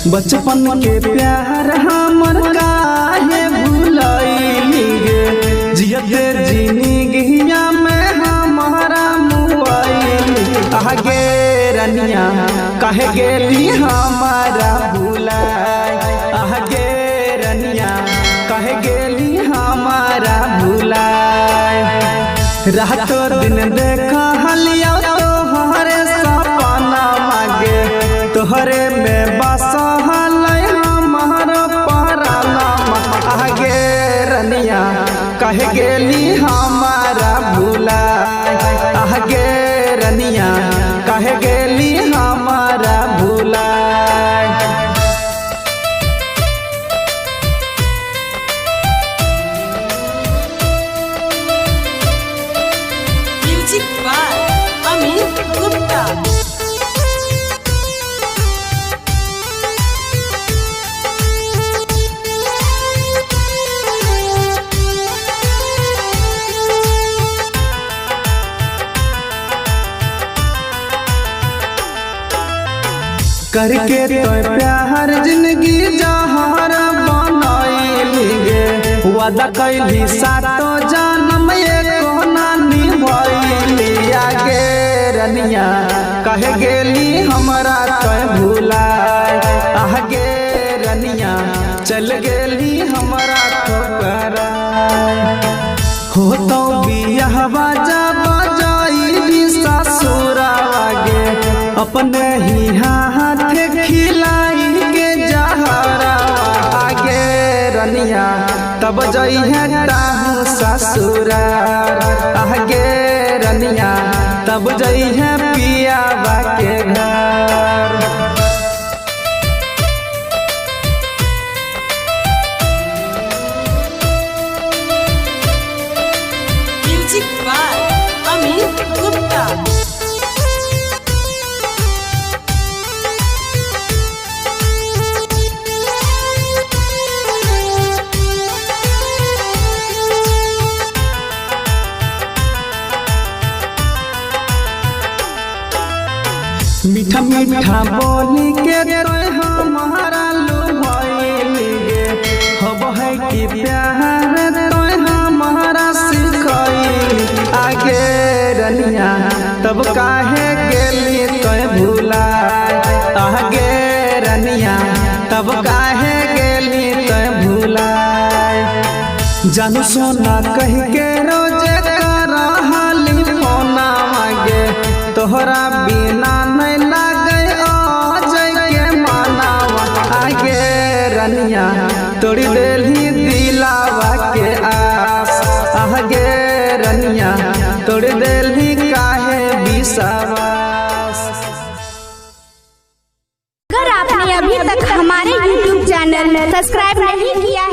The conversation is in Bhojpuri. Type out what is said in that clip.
बचपन के प्यार हमर काहे भुलैली गे, जियते जिंदगिया में हमारा मुआइली। आगे रनिया काहे गेली हमारा भुलाए, आगे रनिया काहे गेली हमारा भुलाए। रातो दिन देखा हलिया तोहरे सपना मागे, तोहरे में बसा हमारा पराना। आगे रनिया कहे गेली हमारा भुलाए, आगे रनिया कहे गेली हमारा भुलाए। Music by Amit Gupta. करके तो प्यार जिंदगी जहर बनैली गे, वादा कैली सातो जन्म एको ना निभैली। आगे रनिया कहे गेली हमरा तो भुलाए, आगे रनिया चल गेली हमरा ठोकराए। हो तो बियाहवा जब जाइली ससुरावा गे, अपने ही हाथ खिलाई के जहरा। आगे रनिया तब जइहे ताहू ससुरार, आगे रनिया तब जइहे पियावा के घर। Music by Amit Gupta. मीठा मीठा बोली के तो हमारा लुभाइली गे, हब है कि प्यार तो हमारा सिखैली। आगे रनिया तब काहे गेली तो भुलाए, आगे रनिया तब काहे गेली तो भुलाए। जानू सोना कह के रोजे करहली फोना मांगे, तोहरा बिना नहीं लागे अजय के मानावा। आगे रनिया तोड़ी देली दिलावा के आस, आगे रनिया तोड़ी देली काहे विश्वास। अगर आपने अभी तक हमारे YouTube चैनल सब्सक्राइब नहीं किया है